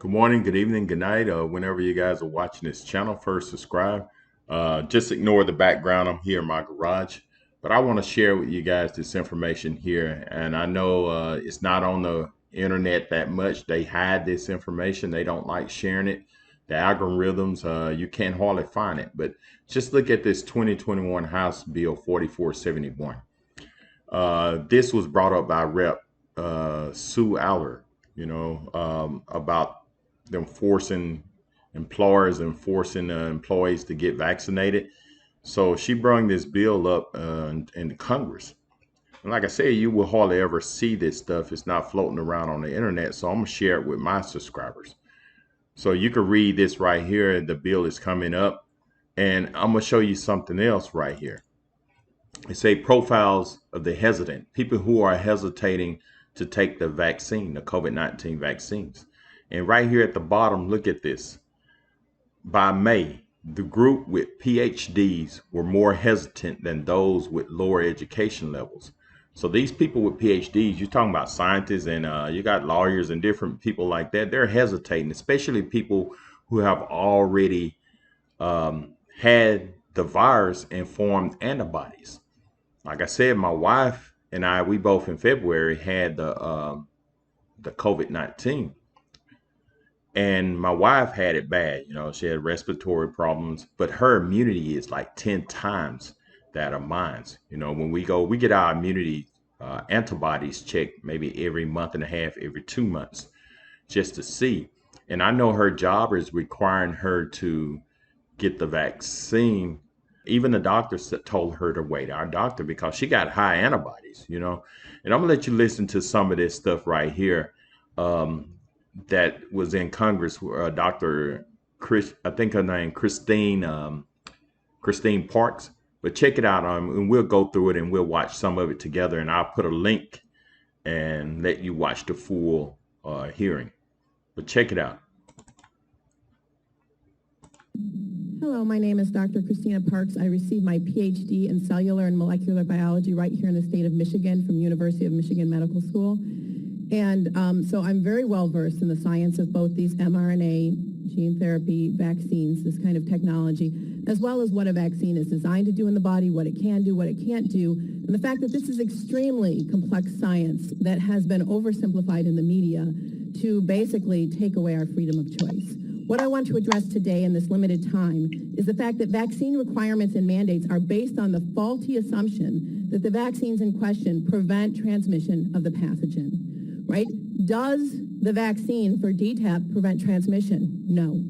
Good morning, good evening, good night. Whenever you guys are watching this channel, first subscribe. Just ignore the background. I'm here in my garage, but I want to share with you guys this information here. And I know it's not on the internet that much. They hide this information. They don't like sharing it. The algorithms, you can't hardly find it. But just look at this 2021 House Bill 4471. This was brought up by Rep. Sue Aller, about them forcing employers and forcing employees to get vaccinated. So she brought this bill up in Congress. And like I said, you will hardly ever see this stuff. It's not floating around on the internet. So I'm going to share it with my subscribers. So you can read this right here. The bill is coming up. And I'm going to show you something else right here. It say profiles of the hesitant, people who are hesitating to take the vaccine, the COVID-19 vaccines. And right here at the bottom, look at this. By May, the group with PhDs were more hesitant than those with lower education levels. So these people with PhDs, you're talking about scientists and you got lawyers and different people like that. They're hesitating, especially people who have already had the virus and formed antibodies. Like I said, my wife and I, we both in February had the COVID-19. And my wife had it bad. She had respiratory problems, but her immunity is like 10 times that of mine's. When we get our immunity antibodies checked maybe every month and a half, every 2 months, just to see. And I know her job is requiring her to get the vaccine. Even the doctor told her to wait, our doctor, because she got high antibodies, And I'm gonna let you listen to some of this stuff right here. That was in Congress, Dr. Chris, I think her name, Christine Parks. But check it out, and we'll go through it and we'll watch some of it together. And I'll put a link and let you watch the full hearing. But check it out. Hello, my name is Dr. Christina Parks. I received my PhD in cellular and molecular biology right here in the state of Michigan from University of Michigan Medical School. And so I'm very well versed in the science of both these mRNA gene therapy vaccines, this kind of technology, as well as what a vaccine is designed to do in the body, what it can do, what it can't do, and the fact that this is extremely complex science that has been oversimplified in the media to basically take away our freedom of choice. What I want to address today in this limited time is the fact that vaccine requirements and mandates are based on the faulty assumption that the vaccines in question prevent transmission of the pathogen. Right? Does the vaccine for DTaP prevent transmission? No.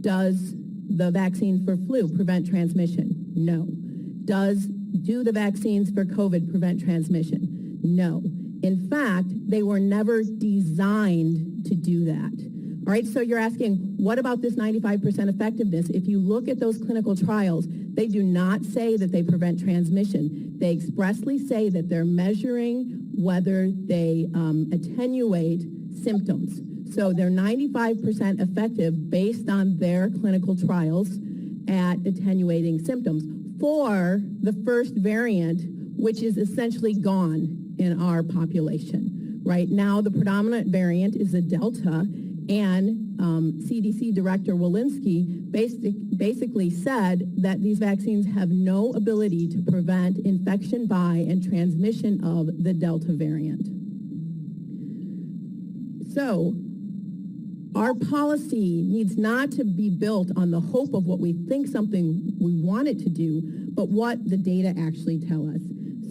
Does the vaccine for flu prevent transmission? No. Do the vaccines for COVID prevent transmission? No. In fact, they were never designed to do that. All right, so you're asking, what about this 95% effectiveness? If you look at those clinical trials, they do not say that they prevent transmission. They expressly say that they're measuring whether they attenuate symptoms. So they're 95% effective based on their clinical trials at attenuating symptoms for the first variant, which is essentially gone in our population. Right now, the predominant variant is the Delta, and CDC Director Walensky basically said that these vaccines have no ability to prevent infection by and transmission of the Delta variant. So our policy needs not to be built on the hope of what we think something we want it to do, but what the data actually tell us.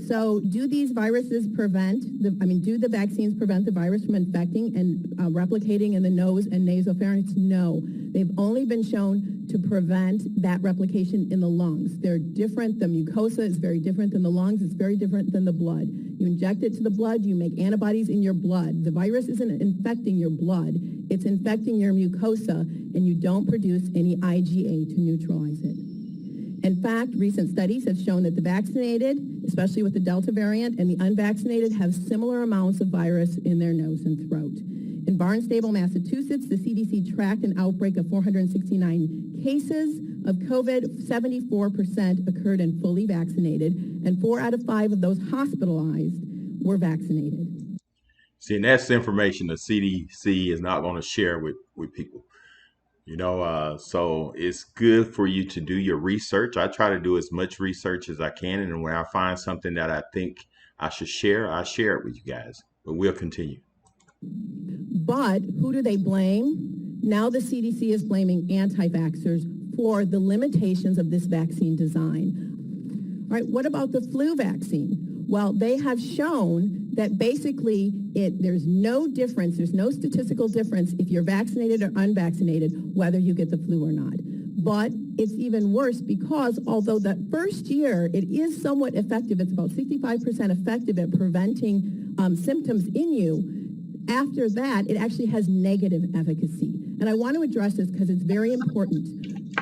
So do these viruses do the vaccines prevent the virus from infecting and replicating in the nose and nasopharynx? No. They've only been shown to prevent that replication in the lungs. They're different. The mucosa is very different than the lungs. It's very different than the blood. You inject it to the blood, you make antibodies in your blood. The virus isn't infecting your blood. It's infecting your mucosa, and you don't produce any IgA to neutralize it. In fact, recent studies have shown that the vaccinated, especially with the Delta variant, and the unvaccinated have similar amounts of virus in their nose and throat. In Barnstable, Massachusetts, the CDC tracked an outbreak of 469 cases of COVID. 74% occurred in fully vaccinated, and 4 out of 5 of those hospitalized were vaccinated. See, and that's information the CDC is not going to share with people. So it's good for you to do your research. I try to do as much research as I can, and when I find something that I think I should share, I share it with you guys. But we'll continue. But who do they blame? Now the CDC is blaming anti-vaxxers for the limitations of this vaccine design. All right, what about the flu vaccine? Well, they have shown that basically there's no difference, there's no statistical difference if you're vaccinated or unvaccinated, whether you get the flu or not. But it's even worse because although that first year it is somewhat effective, it's about 65% effective at preventing symptoms in you, after that, it actually has negative efficacy. And I want to address this because it's very important.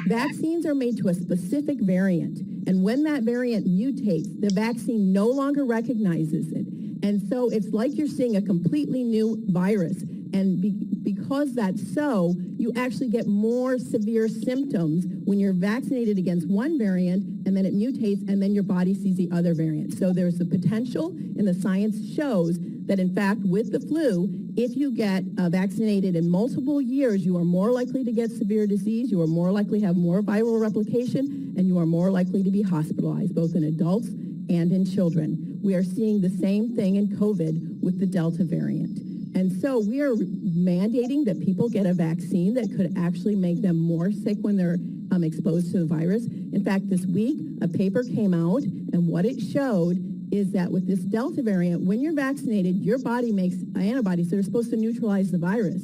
Vaccines are made to a specific variant, and when that variant mutates, the vaccine no longer recognizes it. And so it's like you're seeing a completely new virus. And because that's so, you actually get more severe symptoms when you're vaccinated against one variant, and then it mutates, and then your body sees the other variant. So there's the potential, and the science shows that, in fact, with the flu, if you get vaccinated in multiple years, you are more likely to get severe disease, you are more likely to have more viral replication, and you are more likely to be hospitalized, both in adults and in children. We are seeing the same thing in COVID with the Delta variant. And so we are mandating that people get a vaccine that could actually make them more sick when they're exposed to the virus. In fact, this week, a paper came out, and what it showed is that with this Delta variant, when you're vaccinated, your body makes antibodies that are supposed to neutralize the virus,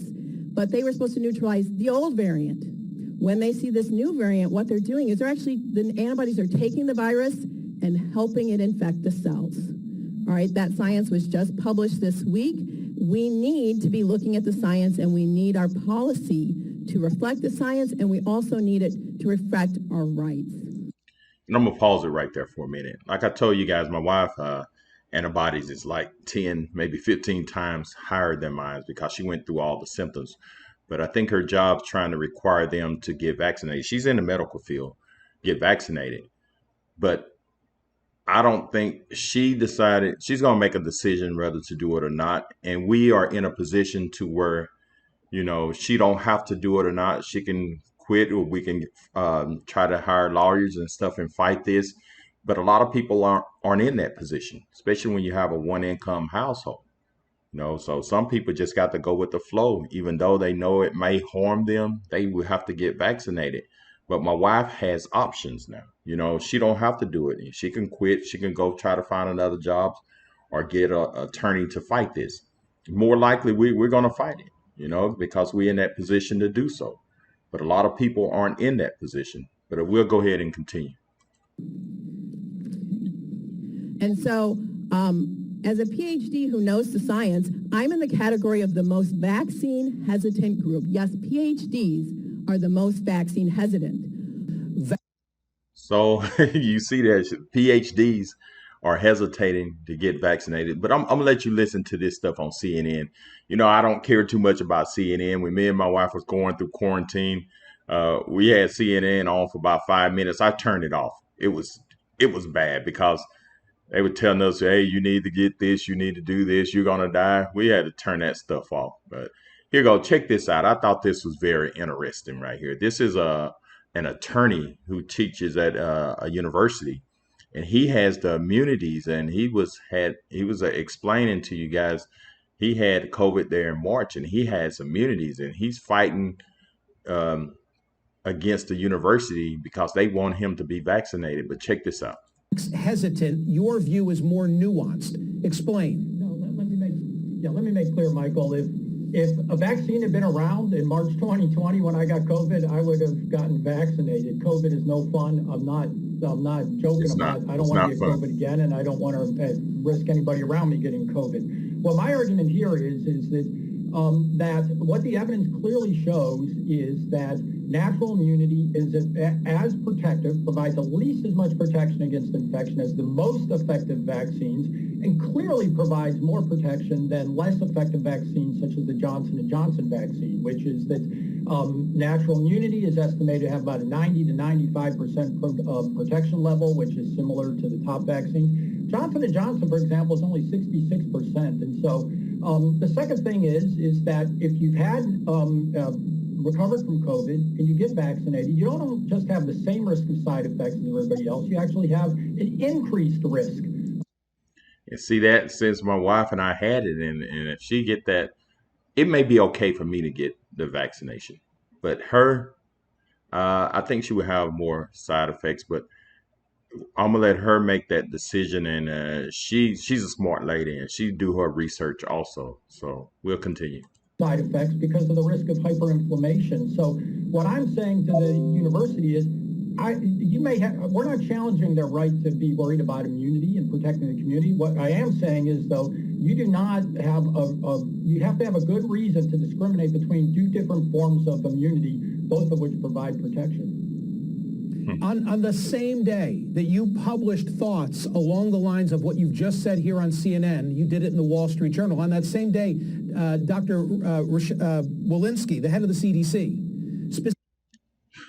but they were supposed to neutralize the old variant. When they see this new variant, what they're doing is the antibodies are taking the virus and helping it infect the cells. All right, that science was just published this week. We need to be looking at the science, and we need our policy to reflect the science, and we also need it to reflect our rights. And I'm gonna pause it right there for a minute. Like I told you guys, my wife antibodies is like 10, maybe 15 times higher than mine because she went through all the symptoms. But I think her job's trying to require them to get vaccinated. She's in the medical field, get vaccinated. But I don't think she decided she's going to make a decision whether to do it or not. And we are in a position to where, she don't have to do it or not. She can quit, or we can try to hire lawyers and stuff and fight this. But a lot of people aren't in that position, especially when you have a one income household. So some people just got to go with the flow, even though they know it may harm them. They will have to get vaccinated. But my wife has options now. She don't have to do it. She can quit. She can go try to find another job or get an attorney to fight this. More likely, we're going to fight it, because we're in that position to do so. But a lot of people aren't in that position. But we'll go ahead and continue. And so, as a PhD who knows the science, I'm in the category of the most vaccine hesitant group. Yes, PhDs are the most vaccine hesitant. So you see that PhDs are hesitating to get vaccinated. But I'm going to let you listen to this stuff on CNN. I don't care too much about CNN. When me and my wife was going through quarantine, we had CNN on for about 5 minutes. I turned it off. It was bad because they were telling us, hey, you need to get this, you need to do this, you're going to die. We had to turn that stuff off. But here you go. Check this out. I thought this was very interesting right here. This is an attorney who teaches at a university, and he has the immunities, and he was explaining to you guys he had COVID there in March, and he has immunities, and he's fighting against the university because they want him to be vaccinated. But check this out. Hesitant, your view is more nuanced. Explain. No, let me make clear, Michael. If a vaccine had been around in March 2020 when I got COVID, I would have gotten vaccinated. COVID is no fun. I'm not joking about it. I don't want to get COVID again, and I don't want to risk anybody around me getting COVID. Well, my argument here is that that what the evidence clearly shows is that natural immunity is as protective, provides at least as much protection against infection as the most effective vaccines, and clearly provides more protection than less effective vaccines such as the Johnson & Johnson vaccine, which is that natural immunity is estimated to have about a 90 to 95% protection level, which is similar to the top vaccines. Johnson & Johnson, for example, is only 66%, and so The second thing is that if you've had recovered from COVID and you get vaccinated, you don't just have the same risk of side effects as everybody else. You actually have an increased risk. And see that since my wife and I had it, and if she get that, it may be okay for me to get the vaccination, but her, I think she would have more side effects. But I'm gonna let her make that decision, and she's a smart lady, and she do her research also. So we'll continue. Side effects because of the risk of hyperinflammation. So what I'm saying to the university is, we're not challenging their right to be worried about immunity and protecting the community. What I am saying is, though, you do not have you have to have a good reason to discriminate between two different forms of immunity, both of which provide protection. On the same day that you published thoughts along the lines of what you've just said here on CNN, you did it in the Wall Street Journal. On that same day, Dr. Walensky, the head of the CDC,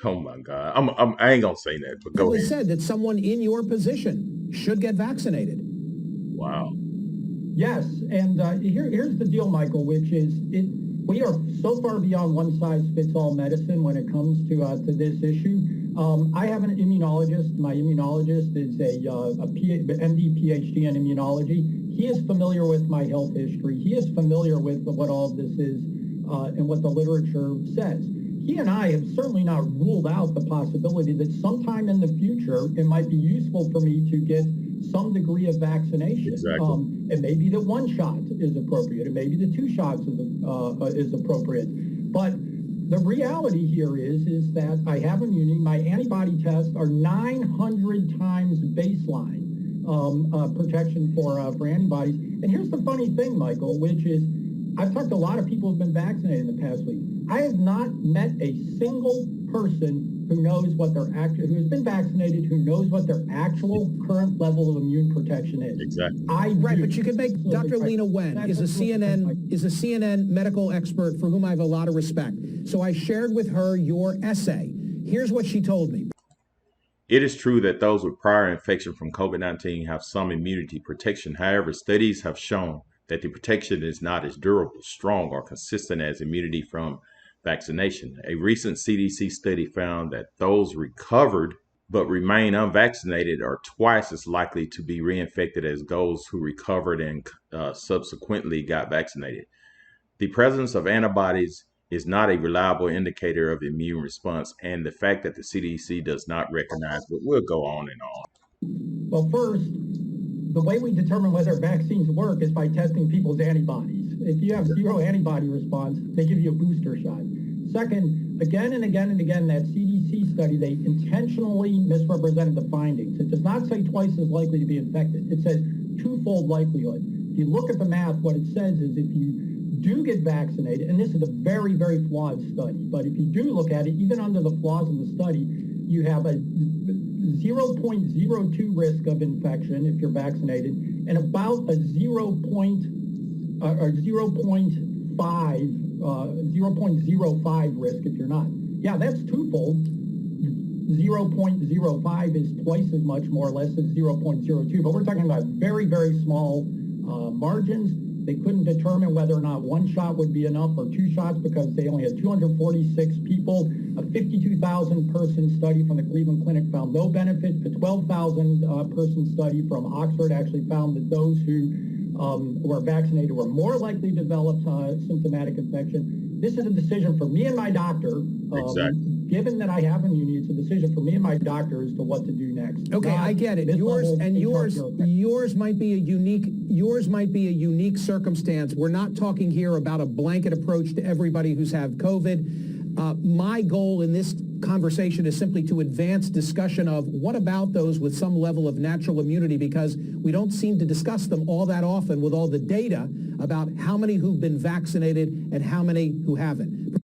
Oh my God, I ain't gonna say that, but go ahead. said that someone in your position should get vaccinated. Wow. Yes, and here's the deal, Michael, which is we are so far beyond one-size-fits-all medicine when it comes to this issue. I have an immunologist. My immunologist is a MD, PhD in immunology. He is familiar with my health history. He is familiar with what all of this is and what the literature says. He and I have certainly not ruled out the possibility that sometime in the future it might be useful for me to get some degree of vaccination. Exactly. It may be that one shot is appropriate. It may be that two shots is appropriate. But the reality here is that I have immunity. My antibody tests are 900 times baseline protection for antibodies. And here's the funny thing, Michael, which is I've talked to a lot of people who've been vaccinated in the past week. I have not met a single person who knows what who has been vaccinated, who knows what their actual current level of immune protection is. Exactly. Right, but you could make Dr. Lena Wen is a CNN medical expert for whom I have a lot of respect. So I shared with her your essay. Here's what she told me. It is true that those with prior infection from COVID-19 have some immunity protection. However, studies have shown that the protection is not as durable, strong, or consistent as immunity from vaccination. A recent CDC study found that those recovered but remain unvaccinated are twice as likely to be reinfected as those who recovered and subsequently got vaccinated. The presence of antibodies is not a reliable indicator of immune response, and the fact that the CDC does not recognize it will go on and on. Well, first, the way we determine whether vaccines work is by testing people's antibodies. If you have zero antibody response, they give you a booster shot. Second, again and again and again, that CDC study, they intentionally misrepresented the findings. It does not say twice as likely to be infected. It says twofold likelihood. If you look at the math, what it says is if you do get vaccinated, and this is a very, very flawed study, but if you do look at it, even under the flaws in the study, you have a 0.02 risk of infection if you're vaccinated, and about a 0.05 risk if you're not. Yeah, that's twofold. 0.05 is twice as much, more or less, as 0.02, but we're talking about very, very small margins. They couldn't determine whether or not one shot would be enough or two shots because they only had 246 people. A 52,000 person study from the Cleveland Clinic found no benefit. The 12,000 person study from Oxford actually found that those who were vaccinated were more likely to develop symptomatic infection. This is a decision for me and my doctor. Exactly. Given that I have immunity, it's a decision for me and my doctor as to what to do next. Okay, I get it. Yours might be a unique circumstance. We're not talking here about a blanket approach to everybody who's had COVID. My goal in this conversation is simply to advance discussion of what about those with some level of natural immunity, because we don't seem to discuss them all that often with all the data about how many who've been vaccinated and how many who haven't.